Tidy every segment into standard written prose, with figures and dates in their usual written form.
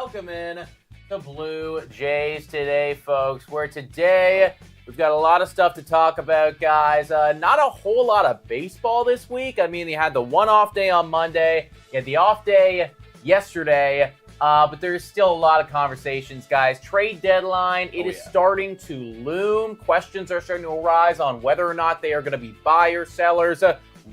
welcome in the Blue Jays today, folks, where today we've got a lot of stuff to talk about, guys. Not a whole lot of baseball this week. I mean, they had the one off day on Monday, you had the off day yesterday, but there's still a lot of conversations, guys. Trade deadline, it is starting to loom. Questions are starting to arise on whether or not they are going to be buyers, sellers,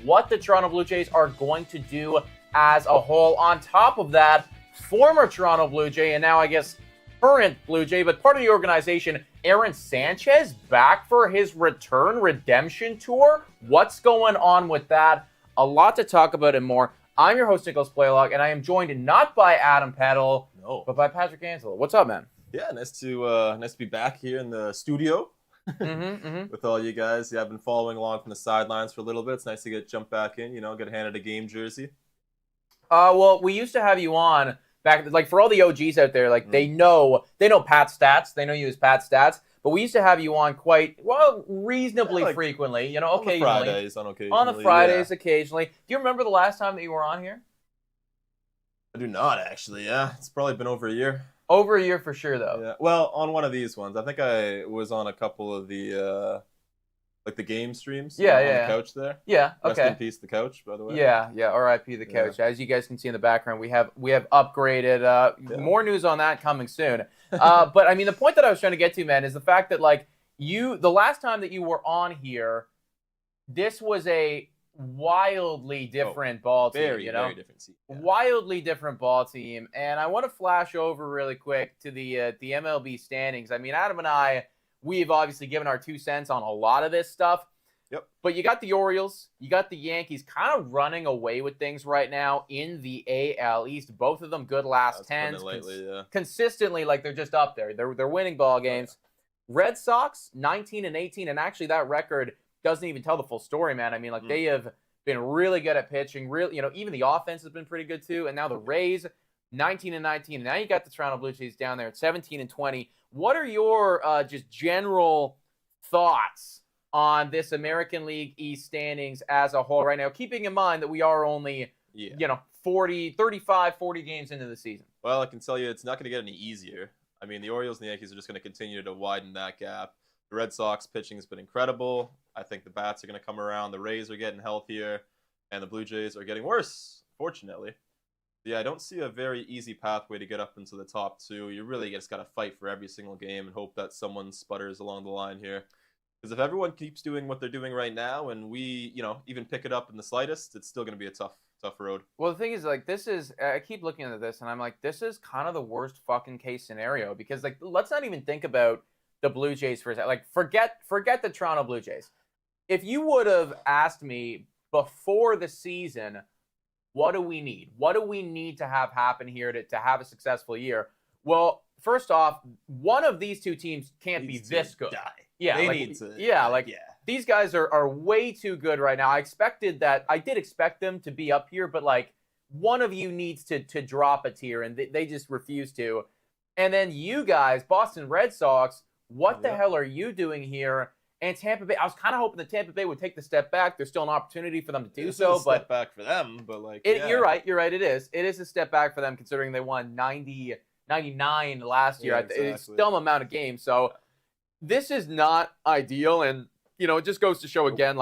what the Toronto Blue Jays are going to do as a whole. On top of that, former Toronto Blue Jay and now I guess current Blue Jay, but part of the organization, Aaron Sanchez, back for his return redemption tour. What's going on with that? A lot to talk about and more. I'm your host, Nicholas Blaylock, and I am joined not by Adam Peddle, but by Patrick Ansel. What's up, man? Yeah, nice to be back here in the studio with all you guys. Yeah, I've been following along from the sidelines for a little bit. It's nice to jump back in, get handed a game jersey. Well, we used to have you on back, like for all the OGs out there, like they know Pat's stats. They know you as Pat's stats. But we used to have you on reasonably frequently. Occasionally. On the Fridays, occasionally. Do you remember the last time that you were on here? I do not, actually. Yeah, it's probably been over a year. Over a year for sure, though. Yeah. Well, on one of these ones, I think I was on a couple of the the game streams. On the couch there. Yeah. Okay. Rest in peace, the couch, by the way. Yeah. R.I.P. the couch. As you guys can see in the background, we have upgraded. More news on that coming soon. But I mean, the point that I was trying to get to, man, is the fact that the last time that you were on here, this was a wildly different ball team. Very different team. Yeah. Wildly different ball team. And I want to flash over really quick to the MLB standings. I mean, Adam and I, we've obviously given our 2 cents on a lot of this stuff. Yep. But you got the Orioles, you got the Yankees kind of running away with things right now in the AL East. Both of them good last 10s. Consistently, they're just up there. They're winning ball games. Red Sox, 19-18, and actually that record doesn't even tell the full story, man. I mean, they have been really good at pitching. Even the offense has been pretty good too. And now the Rays, 19-19. And now you got the Toronto Blue Jays down there at 17-20. What are your just general thoughts on this American League East standings as a whole right now, keeping in mind that we are only, 40 games into the season? Well, I can tell you it's not going to get any easier. I mean, the Orioles and the Yankees are just going to continue to widen that gap. The Red Sox pitching has been incredible. I think the bats are going to come around. The Rays are getting healthier, and the Blue Jays are getting worse, fortunately. Yeah, I don't see a very easy pathway to get up into the top 2. You really just got to fight for every single game and hope that someone sputters along the line here. Because if everyone keeps doing what they're doing right now and we, even pick it up in the slightest, it's still going to be a tough road. Well, the thing is, I keep looking at this and I'm like, this is kind of the worst fucking case scenario because, let's not even think about the Blue Jays for a second. Forget the Toronto Blue Jays. If you would have asked me before the season, what do we need? What do we need to have happen here to have a successful year? Well, first off, one of these two teams can't be this good. Yeah, they need to. Yeah, these guys are way too good right now. I did expect them to be up here, but one of you needs to drop a tier, and they just refuse to. And then you guys, Boston Red Sox, what the hell are you doing here? And Tampa Bay, I was kind of hoping that Tampa Bay would take the step back. There's still an opportunity for them to do so. Step back for them, but You're right. It is. It is a step back for them considering they won 99 last year. Exactly. It's a dumb amount of games. So this is not ideal. And, it just goes to show again,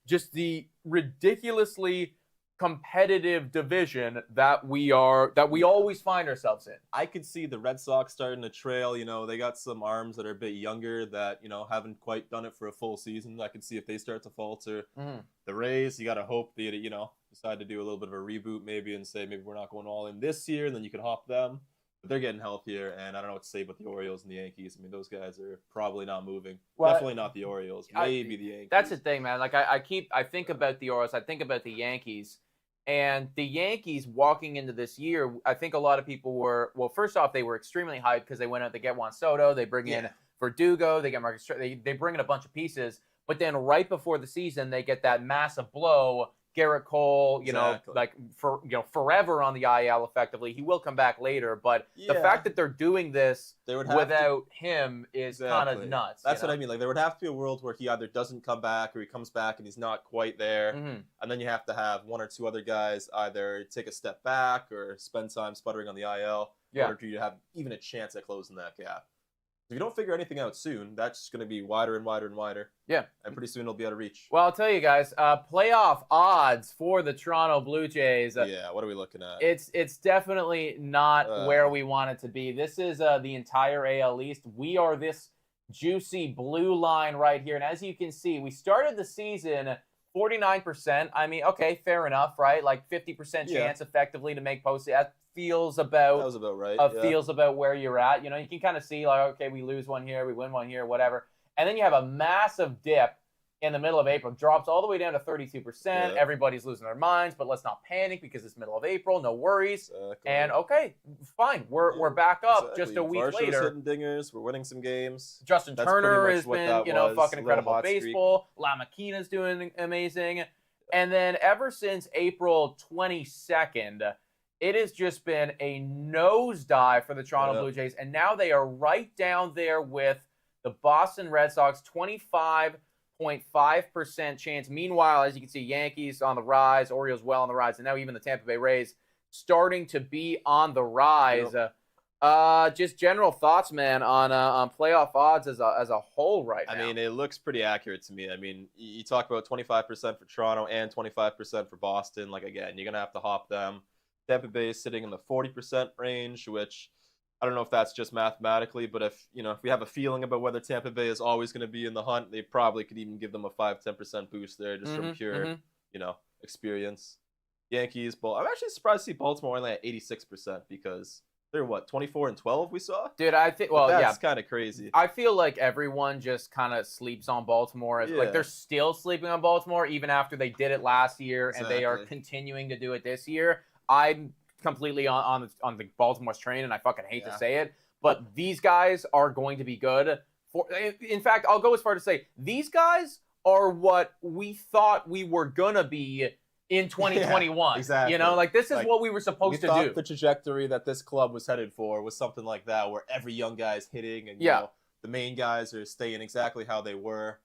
just the ridiculously competitive division that we always find ourselves in. I could see the Red Sox starting to trail. They got some arms that are a bit younger that, haven't quite done it for a full season. I could see if they start to falter. The Rays, you got to hope they, decide to do a little bit of a reboot maybe and say maybe we're not going all in this year, and then you can hop them. But they're getting healthier, and I don't know what to say about the Orioles and the Yankees. I mean, those guys are probably not moving. Well, definitely not the Orioles. Maybe the Yankees. That's the thing, man. I think about the Orioles. I think about the Yankees. And the Yankees walking into this year, I think a lot of people were, well, first off, they were extremely hyped because they went out, they get Juan Soto, they bring in Verdugo, they get Marcus, they bring in a bunch of pieces. But then right before the season, they get that massive blow Garrett Cole, Exactly. forever on the IL effectively. He will come back later, but the fact that they're doing this without him is kind of nuts. That's what I mean. Like, there would have to be a world where he either doesn't come back or he comes back and he's not quite there. And then you have to have one or two other guys either take a step back or spend time sputtering on the IL in order for you to have even a chance at closing that gap. If you don't figure anything out soon, that's just going to be wider and wider and wider. Yeah. And pretty soon it'll be out of reach. Well, I'll tell you guys, playoff odds for the Toronto Blue Jays. What are we looking at? It's definitely not where we want it to be. This is the entire AL East. We are this juicy blue line right here. And as you can see, we started the season 49%. I mean, okay, fair enough, right? Like 50% chance effectively to make postseason. That feels about right. Feels about where you're at. You can kind of see like, okay, we lose one here, we win one here, whatever. And then you have a massive dip in the middle of April. Drops all the way down to 32%. Yeah. Everybody's losing their minds, but let's not panic because it's middle of April. No worries. Exactly. And okay, fine. We're back up just a week later. Hitting dingers. We're winning some games. Justin Turner has been, fucking incredible baseball. La Maquina's doing amazing. And then ever since April 22nd, it has just been a nosedive for the Toronto Blue Jays. And now they are right down there with the Boston Red Sox, 25.5% chance. Meanwhile, as you can see, Yankees on the rise, Orioles well on the rise, and now even the Tampa Bay Rays starting to be on the rise. Just general thoughts, man, on playoff odds as a whole right now. I mean, it looks pretty accurate to me. I mean, you talk about 25% for Toronto and 25% for Boston. Like, again, you're going to have to hop them. Tampa Bay is sitting in the 40% range, which I don't know if that's just mathematically, but if we have a feeling about whether Tampa Bay is always going to be in the hunt, they probably could even give them a 5-10% boost there just from pure, experience. Yankees, I'm actually surprised to see Baltimore only at 86% because they're 24-12 we saw? Dude, I think that's kind of crazy. I feel like everyone just kind of sleeps on Baltimore. Like they're still sleeping on Baltimore even after they did it last year and they are continuing to do it this year. I'm completely on the Baltimore's train, and I fucking hate to say it, but these guys are going to be good. In fact, I'll go as far to say these guys are what we thought we were gonna be in 2021. Exactly. This is what we were supposed to do. The trajectory that this club was headed for was something like that, where every young guy is hitting, and the main guys are staying exactly how they were.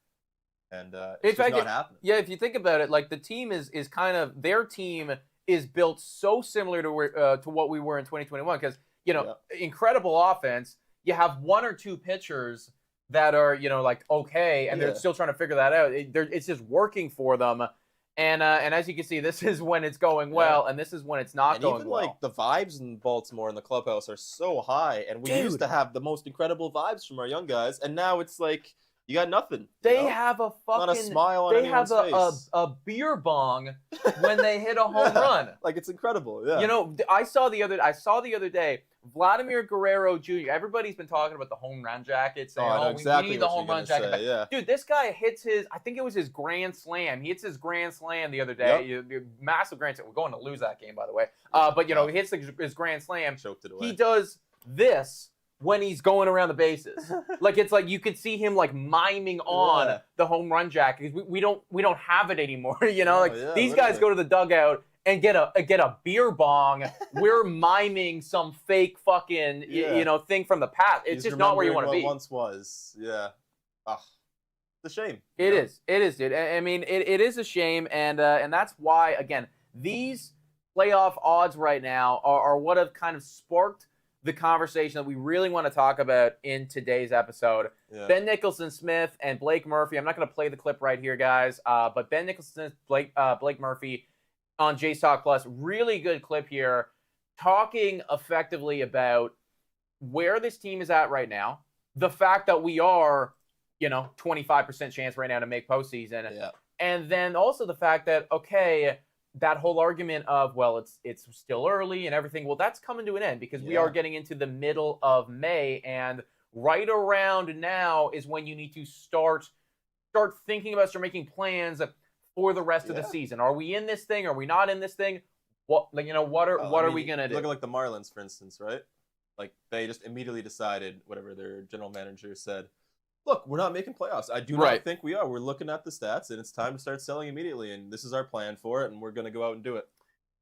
And it's just not happening. Yeah, if you think about it, like the team is kind of their team is built so similar to what we were in 2021 because, incredible offense. You have one or two pitchers that are, okay, and they're still trying to figure that out. It's just working for them. And as you can see, this is when it's going well, and this is when it's not going well. And even, the vibes in Baltimore and the clubhouse are so high, and we used to have the most incredible vibes from our young guys, and now it's like you got nothing. They have a fucking. Not a smile on anyone's face. They have a beer bong when they hit a home run. Like it's incredible. Yeah. I saw the other day. Vladimir Guerrero Jr. Everybody's been talking about the home run jacket, saying, we need the home run jacket. Yeah. Dude, this guy hits I think it was his grand slam. He hits his grand slam the other day. Massive grand slam. We're going to lose that game, by the way. But he hits his grand slam. Choked it away. He does this when he's going around the bases. It's like you could see him miming on the home run jacket. We don't have it anymore. These guys go to the dugout and get a beer bong. We're miming some fake fucking thing from the past. It's just not where you want to be. Once was. Yeah. It's a shame. It is, dude. I mean, it is a shame, and that's why, again, these playoff odds right now are what have kind of sparked the conversation that we really want to talk about in today's episode. Yeah. Ben Nicholson-Smith and Blake Murphy. I'm not going to play the clip right here, guys, but Ben Nicholson-Smith, Blake Murphy on Jays Talk Plus, really good clip here, talking effectively about where this team is at right now, the fact that we are, 25% chance right now to make postseason, and then also the fact that, okay, that whole argument of, well, it's still early and everything, well, that's coming to an end because we are getting into the middle of May, and right around now is when you need to start thinking about, start making plans for the rest of the season. Are we in this thing? Are we not in this thing? What are we gonna do? Look at the Marlins, for instance, right? Like they just immediately decided, whatever their general manager said, look, we're not making playoffs. I do not Right. think we are. We're looking at the stats, and it's time to start selling immediately. And this is our plan for it, and we're going to go out and do it.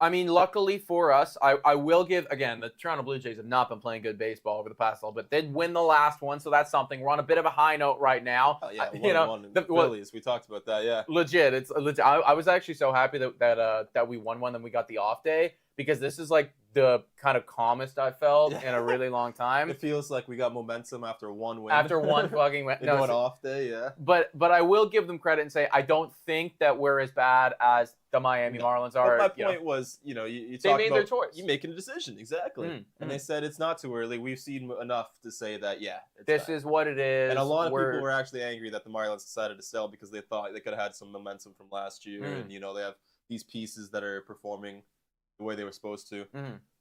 I mean, luckily for us, I will give, again, the Toronto Blue Jays have not been playing good baseball over the past little bit. They'd win the last one, so that's something. We're on a bit of a high note right now. Oh, yeah, one in the Phillies. We talked about that, yeah. Legit. It's legit. I was actually so happy that we won one, then we got the off day, because this is like the kind of calmest I've felt in a really long time. It feels like we got momentum after one win. After one fucking win. No, an off day, yeah. But I will give them credit and say I don't think that we're as bad as the Miami Marlins are. But my point was, you they made their choice. You making a decision, exactly. And they said it's not too early. We've seen enough to say that, this is what it is. And a lot of people were actually angry that the Marlins decided to sell because they thought they could have had some momentum from last year. And, they have these pieces that are performing the way they were supposed to.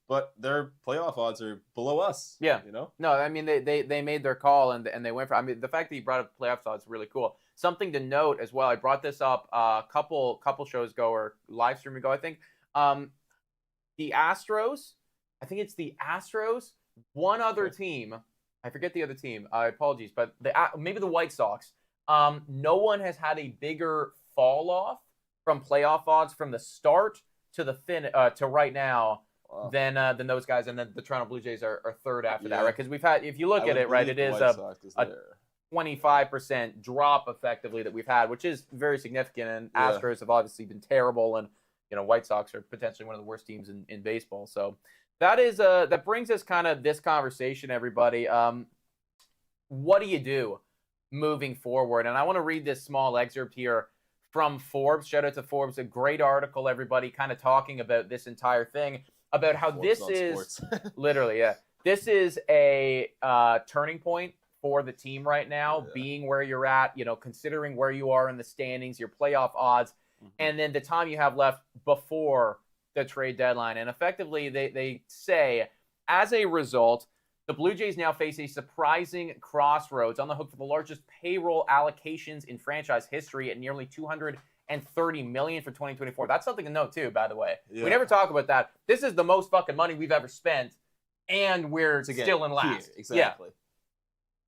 But their playoff odds are below us. Yeah. No, I mean, they made their call and they went for. I mean, the fact that you brought up playoff odds is really cool. Something to note as well. I brought this up a couple shows ago or live stream ago, I think. The Astros. I think it's the Astros. One other team. I forget the other team. Apologies, but maybe the White Sox. No one has had a bigger fall off from playoff odds from the start to the to right now. Wow. Than those guys, and then the Toronto Blue Jays are third after that, right? Because we've had, if you look at it, right, it is a 25% drop effectively that we've had, which is very significant. And Astros have obviously been terrible, and White Sox are potentially one of the worst teams in baseball. So that is that brings us kind of this conversation, everybody. What do you do moving forward? And I want to read this small excerpt here from Forbes. Shout out to Forbes, a great article, everybody, kind of talking about this entire thing. About how this is literally, this is a turning point for the team right now, being where you're at, considering where you are in the standings, your playoff odds, and then the time you have left before the trade deadline. And effectively, they say, as a result, the Blue Jays now face a surprising crossroads, on the hook for the largest payroll allocations in franchise history at nearly $230 million for 2024. That's something to note too, by the way. We never talk about that. This is the most fucking money we've ever spent, and we're still in last. Exactly.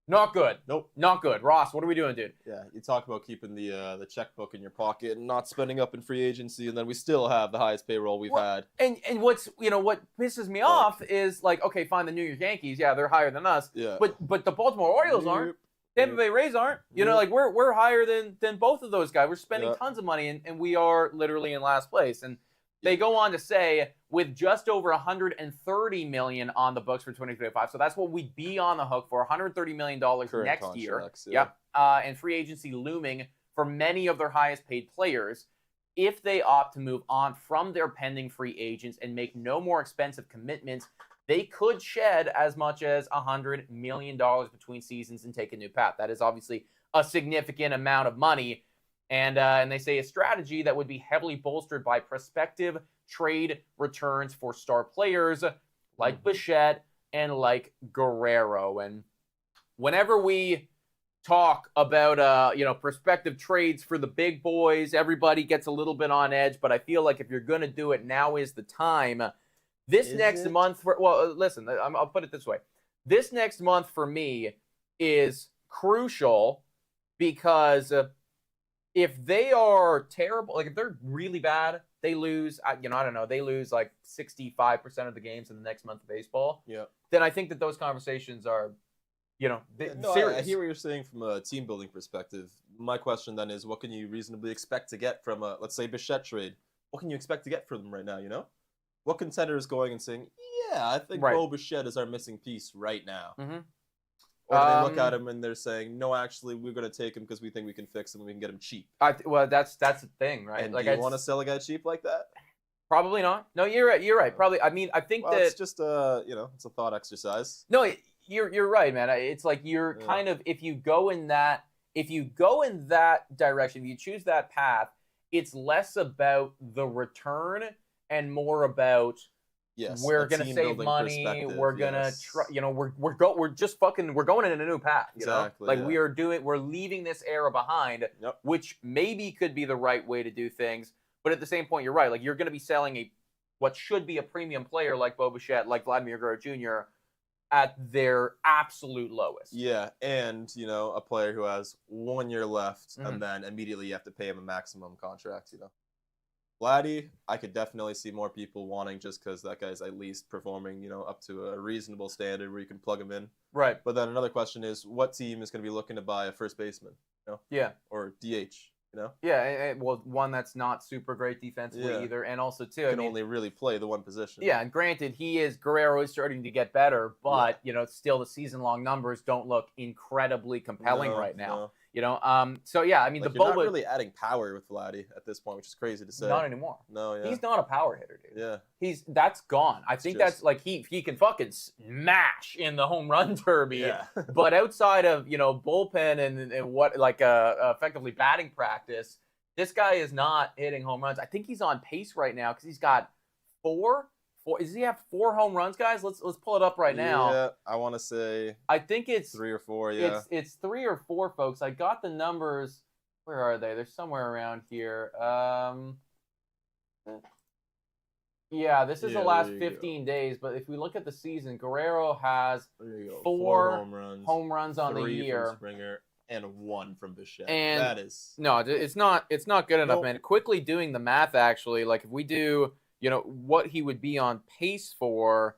Not good. Nope. Not good. Ross, what are we doing, dude? Yeah, you talk about keeping the checkbook in your pocket and not spending up in free agency, and then we still have the highest payroll we've had. And what's what pisses me off is, like, okay, fine, the New York Yankees, they're higher than us. Yeah. But the Baltimore Orioles aren't. Tampa Bay Rays aren't. Like we're higher than both of those guys. We're spending tons of money, and we are literally in last place. And they go on to say, with just over $130 million on the books for 2025, so that's what we'd be on the hook for, $130 million next year. And free agency looming for many of their highest paid players. If they opt to move on from their pending free agents and make no more expensive commitments, they could shed as much as $100 million between seasons and take a new path. That is obviously a significant amount of money. And they say a strategy that would be heavily bolstered by prospective trade returns for star players like Bichette and like Guerrero. And whenever we talk about prospective trades for the big boys, everybody gets a little bit on edge. But I feel like if you're going to do it, now is the time. This next month, listen, I'll put it this way. This next month for me is crucial because if they are terrible, like if they're really bad, they lose, I don't know, they lose like 65% of the games in the next month of baseball. Yeah. Then I think that those conversations are, serious. I hear what you're saying from a team building perspective. My question then is, what can you reasonably expect to get from a, let's say, Bichette trade? What can you expect to get from them right now, What contender is going and saying, I think Bo Bichette is our missing piece right now? Or do they look at him and they're saying, no, actually, we're going to take him because we think we can fix him and we can get him cheap? That's the thing, right? And do you want to sell a guy cheap like that? Probably not. No, you're right. Probably. I mean, I think that it's just it's a thought exercise. No, you're right, man. It's like you're kind of, if you go in that direction, if you choose that path, it's less about the return and more about we're gonna save money. We're gonna try. We're going in a new path. Exactly. We're leaving this era behind, which maybe could be the right way to do things. But at the same point, you're right. Like, you're gonna be selling what should be a premium player like Bo Bichette, like Vladimir Guerrero Jr. at their absolute lowest. Yeah, and, a player who has 1 year left, and then immediately you have to pay him a maximum contract, Vladdy, I could definitely see more people wanting just because that guy's at least performing, up to a reasonable standard where you can plug him in. Right. But then another question is, what team is going to be looking to buy a first baseman? Yeah. Or DH, Yeah, well, one that's not super great defensively either, and also too, can only really play the one position. Yeah, and granted, Guerrero is starting to get better, but still the season-long numbers don't look incredibly compelling right now. No. So yeah, I mean, you're not really adding power with Vladdy at this point, which is crazy to say. Not anymore. No, yeah. He's not a power hitter, dude. Yeah. That's gone. I think that's like he can fucking smash in the home run derby. Yeah. But outside of bullpen and what effectively batting practice, this guy is not hitting home runs. I think he's on pace right now because he's got four. Does he have 4 home runs, guys? Let's pull it up right now. Yeah, I want to say. I think it's 3 or 4. Yeah, it's 3 or 4, folks. I got the numbers. Where are they? They're somewhere around here. Yeah, this is the last 15 days. But if we look at the season, Guerrero has 4 home runs on the year. From Springer and 1 from Bichette. And that is it's not good enough, man. Quickly doing the math, actually, like if we do. What he would be on pace for.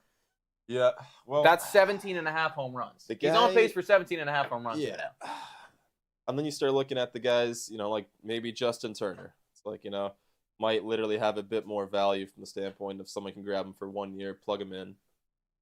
Yeah, well, that's 17.5 home runs. He's on pace for 17.5 home runs right now. And then you start looking at the guys, like maybe Justin Turner. It's like, might literally have a bit more value from the standpoint of someone can grab him for 1 year, plug him in.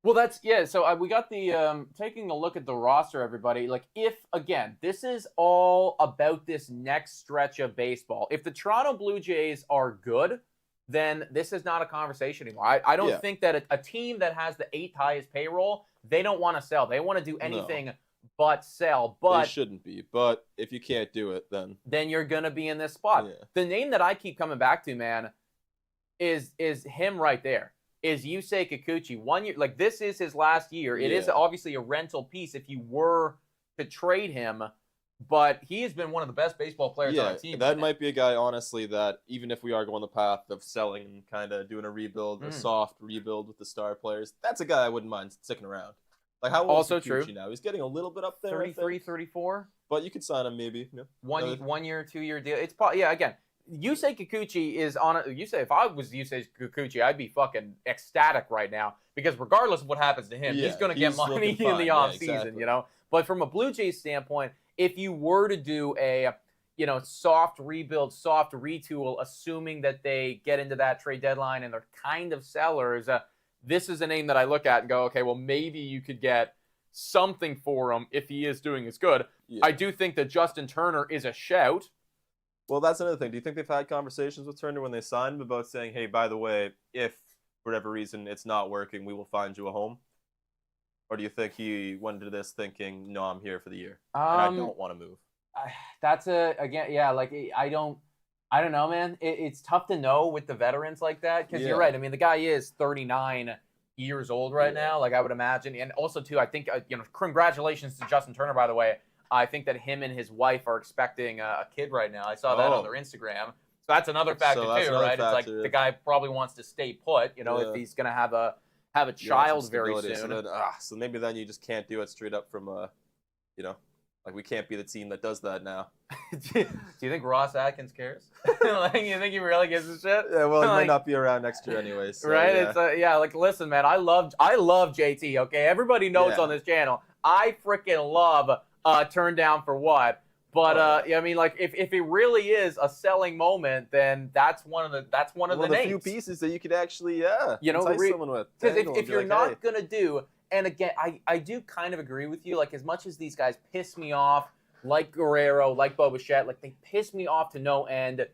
Well, so we got the taking a look at the roster, everybody. Like, if again, this is all about this next stretch of baseball. If the Toronto Blue Jays are good, then this is not a conversation anymore. I don't think that a team that has the 8th highest payroll, they don't want to sell. They want to do anything but sell. But they shouldn't be. But if you can't do it, then you're gonna be in this spot. Yeah. The name that I keep coming back to, man, is him right there. Is Yusei Kikuchi. 1 year, like this is his last year. It is obviously a rental piece if you were to trade him. But he has been one of the best baseball players on our team. That might be a guy, honestly, that even if we are going the path of selling and kind of doing a rebuild, a soft rebuild with the star players, that's a guy I wouldn't mind sticking around. Like, how old is Kikuchi now? He's getting a little bit up there, 33, 34. But you could sign him maybe. One year, 2 year deal. It's again, Yusei Kikuchi is on it. If I was Yusei Kikuchi, I'd be fucking ecstatic right now because regardless of what happens to him, he's going to get money in the offseason, But from a Blue Jays standpoint, if you were to do a, soft rebuild, soft retool, assuming that they get into that trade deadline and they're kind of sellers, this is a name that I look at and go, okay, well, maybe you could get something for him if he is doing as good. Yeah. I do think that Justin Turner is a shout. Well, that's another thing. Do you think they've had conversations with Turner when they signed him about saying, hey, by the way, if for whatever reason it's not working, we will find you a home? Or do you think he went into this thinking, no, I'm here for the year, and I don't want to move? That's I don't know, man. It's tough to know with the veterans like that because you're right. I mean, the guy is 39 years old right now, like I would imagine. And also, too, I think, congratulations to Justin Turner, by the way. I think that him and his wife are expecting a kid right now. I saw that on their Instagram. So that's another factor, too, right? It's like the guy probably wants to stay put, if he's going to have a child very soon. So maybe then you just can't do it straight up from like we can't be the team that does that now. Do you think Ross Atkins cares? Like, you think he really gives a shit? Yeah, well, he might not be around next year anyways. So, right? Yeah. It's listen, man, I love JT, okay? Everybody knows on this channel. I freaking love Turn Down for What. But I mean, like, if it really is a selling moment, then that's one of the names. Few pieces that you could actually entice someone with. Because if you're not gonna do, and again, I do kind of agree with you. Like, as much as these guys piss me off, like Guerrero, like Bo Bichette, like they piss me off to no end.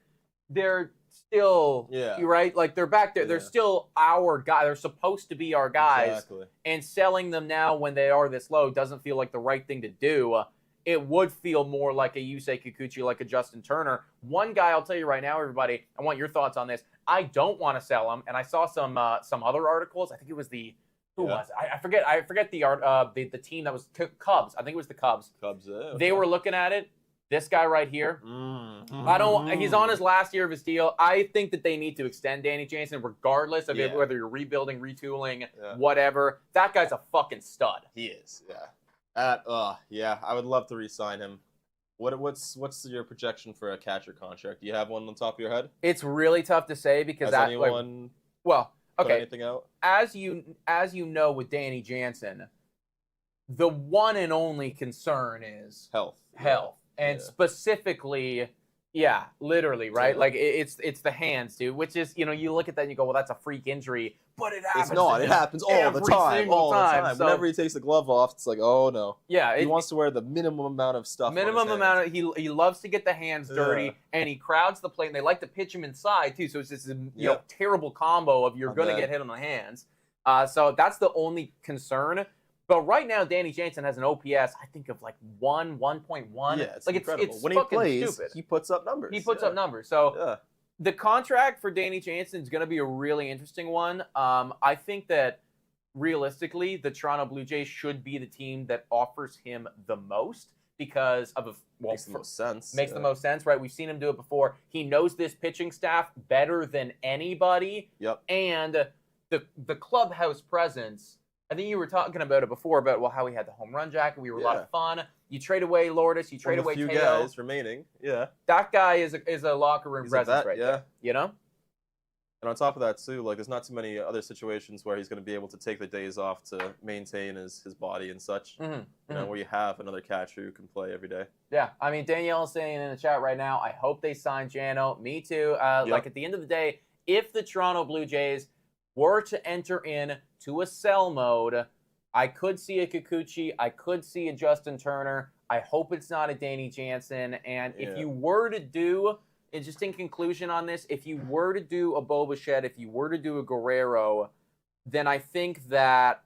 They're still, you're right. Like they're back there. They're still our guy. They're supposed to be our guys. Exactly. And selling them now when they are this low doesn't feel like the right thing to do. It would feel more like a Yusei Kikuchi, like a Justin Turner. One guy, I'll tell you right now, everybody, I want your thoughts on this. I don't want to sell him, and I saw some other articles. I think it was who was it? I forget the team that was Cubs. I think it was the Cubs. Okay. They were looking at it. This guy right here. He's on his last year of his deal. I think that they need to extend Danny Jansen regardless of whether you're rebuilding, retooling, whatever. That guy's a fucking stud. He is, yeah. I would love to re-sign him. What's your projection for a catcher contract? Do you have one on top of your head? It's really tough to say because Has anyone put anything out? As you know with Danny Jansen, the one and only concern is health. And specifically, literally, right? Like it's the hands, dude. Which is, you look at that and you go, well, that's a freak injury, but it happens. It's not. It happens all the time. So, whenever he takes the glove off, it's like, oh no. Yeah, he wants to wear the minimum amount of stuff. He loves to get the hands dirty, and he crowds the plate. And they like to pitch him inside too. So it's just a terrible combo of you're gonna get hit on the hands. So that's the only concern. But right now, Danny Jansen has an OPS, I think, of like 1.1. Yeah, it's like incredible. It's when he plays, stupid. he puts up numbers. So the contract for Danny Jansen is going to be a really interesting one. I think that realistically, the Toronto Blue Jays should be the team that offers him the most because of makes the most sense. Makes the most sense, right? We've seen him do it before. He knows this pitching staff better than anybody. Yep. And the clubhouse presence. I think you were talking about it before about how he had the home run jacket. We were a lot of fun. You trade away Lourdes, you trade away Teo. Guys remaining. Yeah. That guy is a locker room presence right there. You know? And on top of that too, like there's not too many other situations where he's going to be able to take the days off to maintain his body and such. Where you have another catcher who can play every day. Yeah, I mean Danielle is saying in the chat right now, I hope they sign Jano. Me too. Like at the end of the day, if the Toronto Blue Jays were to enter in to a sell mode, I could see a Kikuchi, I could see a Justin Turner. I hope it's not a Danny Jansen. And if you were to do, and just in conclusion on this, if you were to do a Bo Bichette, if you were to do a Guerrero, then I think that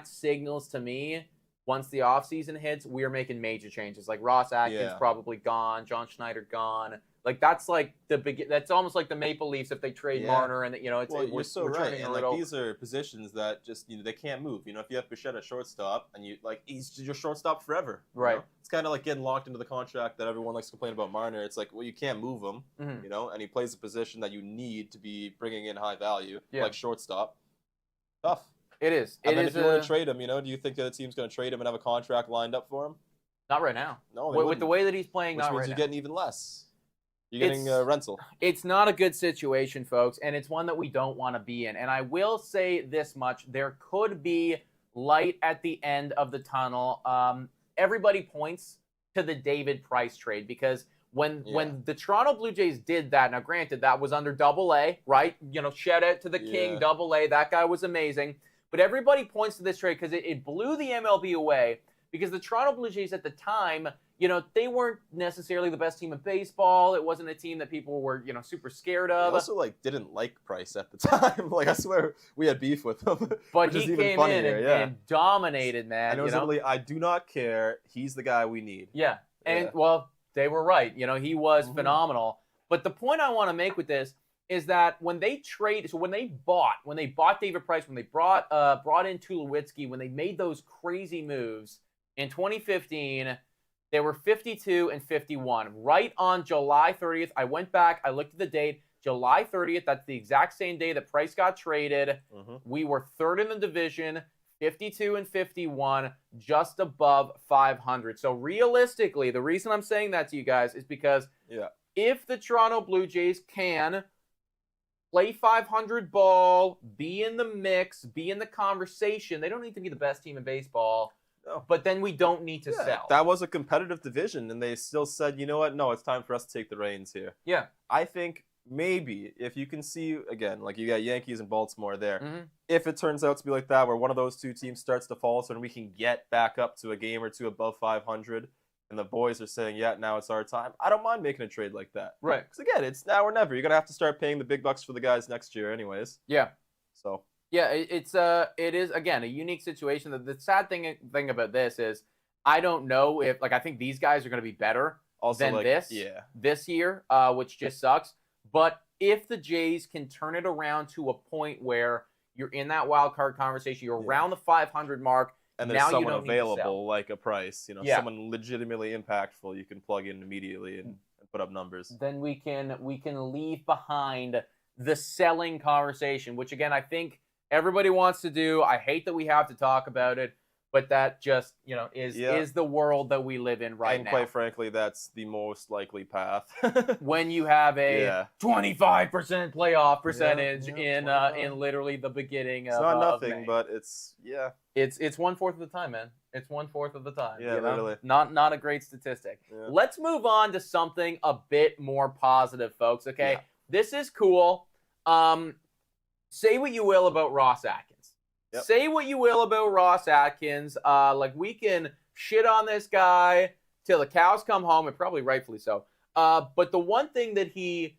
signals to me, once the offseason hits, we are making major changes. Like Ross Atkins probably gone, John Schneider gone. Like that's like that's almost like the Maple Leafs if they trade Marner and you're so right. And like these are positions that just they can't move. If you have Bichette at shortstop and he's your shortstop forever. Right. It's kind of like getting locked into the contract that everyone likes to complain about Marner. It's like, well, you can't move him. And he plays a position that you need to be bringing in high value, like shortstop. Tough. It is. And then if you were to trade him, do you think the team's going to trade him and have a contract lined up for him? Not right now. No, with the way that he's playing, which not means right you're now. getting even less. You're getting a rental. It's not a good situation, folks, and it's one that we don't want to be in. And I will say this much. There could be light at the end of the tunnel. Everybody points to the David Price trade because when the Toronto Blue Jays did that, now granted, that was under Double-A, right? Shout out to the King, Double-A. That guy was amazing. But everybody points to this trade because it blew the MLB away because the Toronto Blue Jays at the time – they weren't necessarily the best team in baseball. It wasn't a team that people were, super scared of. They also, didn't like Price at the time. I swear we had beef with him. But he came in and dominated, man. And it was literally, I do not care. He's the guy we need. Yeah. And, well, they were right. He was phenomenal. But the point I want to make with this is that when they bought David Price, when they brought in Tulowitzki, when they made those crazy moves in 2015, they were 52 and 51. Right on July 30th, I went back, I looked at the date. July 30th, that's the exact same day that Price got traded. We were third in the division, 52 and 51, just above 500. So realistically, the reason I'm saying that to you guys is because if the Toronto Blue Jays can play 500 ball, be in the mix, be in the conversation, they don't need to be the best team in baseball. But then we don't need to sell. That was a competitive division, and they still said, you know what? No, it's time for us to take the reins here. Yeah. I think maybe if you can see, again, like you got Yankees and Baltimore there, if it turns out to be like that, where one of those two teams starts to fall, so then we can get back up to a game or two above 500, and the boys are saying, now it's our time, I don't mind making a trade like that. Right. Because, again, it's now or never. You're going to have to start paying the big bucks for the guys next year anyways. Yeah. So... Yeah, it is again a unique situation. The sad thing about this is I don't know if I think these guys are going to be better than this year, which just sucks. But if the Jays can turn it around to a point where you're in that wild card conversation, you're around the 500 mark, And there's now someone you don't need to sell. available, like a Price, Yeah. someone legitimately impactful you can plug in immediately and put up numbers. Then we can leave behind the selling conversation, which again I think everybody wants to do. I hate that we have to talk about it, but that just is the world that we live in right now. And quite frankly, that's the most likely path. When you have a 25% playoff percentage in literally the beginning of it's not nothing, May. But it's it's 1/4 of the time, man. It's 1/4 of the time. Yeah, literally. Not a great statistic. Yeah. Let's move on to something a bit more positive, folks. Okay, This is cool. Say what you will about Ross Atkins. Yep. Say what you will about Ross Atkins. We can shit on this guy till the cows come home, and probably rightfully so. But the one thing that he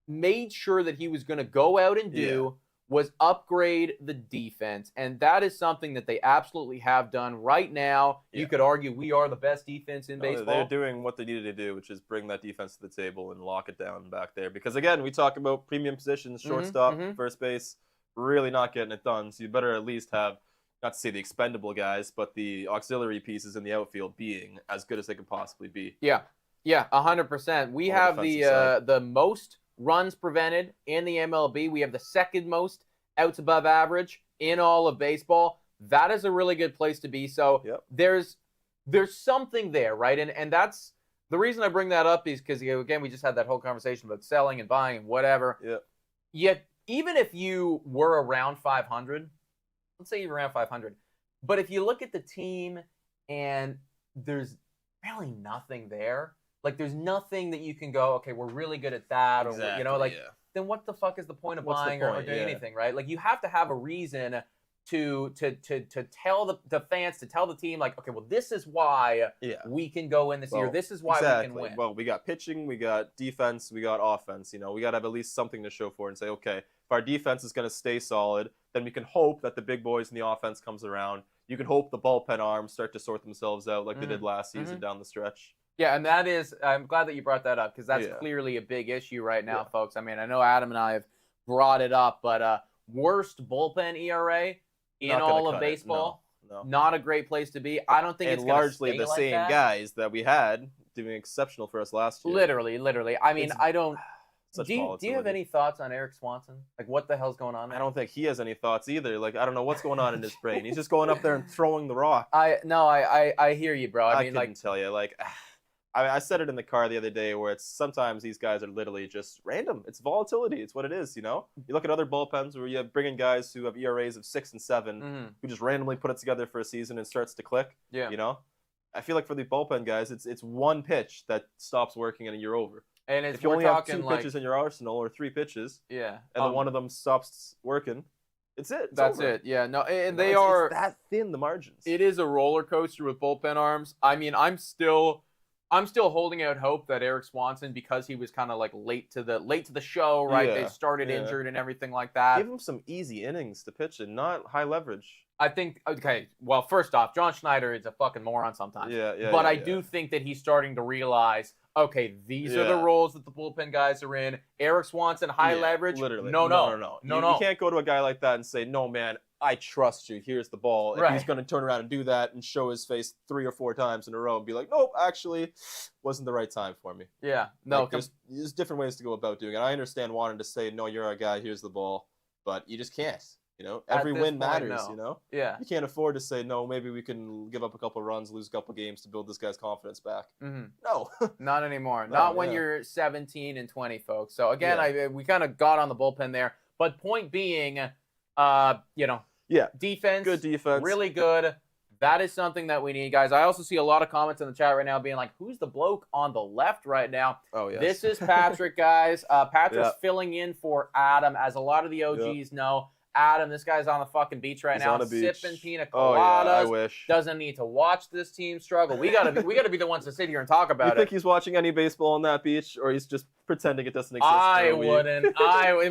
made sure that he was going to go out and do was upgrade the defense. And that is something that they absolutely have done right now. You could argue we are the best defense in baseball. They're doing what they needed to do, which is bring that defense to the table and lock it down back there. Because, again, we talk about premium positions, shortstop, first base, really not getting it done. So you better at least have, not to say the expendable guys, but the auxiliary pieces in the outfield being as good as they can possibly be. Yeah, 100%. We have the most runs prevented in the MLB. We have the second most outs above average in all of baseball. That is a really good place to be. So there's something there, right? And that's the reason I bring that up is because, again, we just had that whole conversation about selling and buying and whatever. Yeah. Yet, even if you were around 500, let's say you're around 500, but if you look at the team and there's really nothing there, like there's nothing that you can go, okay, we're really good at that, or then what the fuck is the point of buying or doing anything, right? Like you have to have a reason to tell the fans, to tell the team, like, okay, well, this is why we can go in this year. This is why we can win. Well, we got pitching, we got defense, we got offense. We got to have at least something to show for it and say, okay, if our defense is going to stay solid, then we can hope that the big boys in the offense comes around. You can hope the bullpen arms start to sort themselves out like they did last season down the stretch. Yeah, and that is, I'm glad that you brought that up because that's clearly a big issue right now, folks. I mean, I know Adam and I have brought it up, but worst bullpen ERA in all of baseball. No. Not a great place to be. I don't think it's largely the same guys that we had doing exceptional for us last year. Literally. I mean, I don't. Do you have any thoughts on Eric Swanson? Like, what the hell's going on there? I don't think he has any thoughts either. Like, I don't know what's going on in his brain. He's just going up there and throwing the rock. I hear you, bro. I mean, couldn't tell you. Like, I said it in the car the other day where it's sometimes these guys are literally just random. It's volatility. It's what it is, You look at other bullpens where you bring in guys who have ERAs of 6 and 7 who just randomly put it together for a season and starts to click. Yeah. I feel like for the bullpen guys, it's one pitch that stops working and you're over. And if you only have 2 pitches in your arsenal or 3 pitches, and then one of them stops working, it's it. That's over. It. Yeah. No, and they are it's that thin, the margins. It is a roller coaster with bullpen arms. I mean, I'm still holding out hope that Eric Swanson, because he was kind of like late to the show, right? They started injured and everything like that. Give him some easy innings to pitch in, not high leverage. I think, okay, well, first off, John Schneider is a fucking moron sometimes. But I do think that he's starting to realize, okay, these are the roles that the bullpen guys are in. Eric Swanson, high leverage. Literally. No. You can't go to a guy like that and say, no, man, I trust you. Here's the ball. If he's going to turn around and do that and show his face 3 or 4 times in a row and be like, nope, actually, wasn't the right time for me. Yeah. No. Like, there's different ways to go about doing it. I understand wanting to say, no, you're our guy. Here's the ball. But you just can't. Every win matters, Yeah. You can't afford to say, no, maybe we can give up a couple runs, lose a couple games to build this guy's confidence back. No. Not anymore. Not when you're 17 and 20, folks. So, again, we kind of got on the bullpen there. But point being, defense. Good defense. Really good. That is something that we need, guys. I also see a lot of comments in the chat right now being like, who's the bloke on the left right now? Oh, yes. This is Patrick, guys. Patrick's filling in for Adam, as a lot of the OGs know. Adam, this guy's on the fucking beach right now, sipping pina coladas. Oh, yeah, I wish. Doesn't need to watch this team struggle. We gotta be the ones to sit here and talk about it. You think he's watching any baseball on that beach, or he's just pretending it doesn't exist? I wouldn't.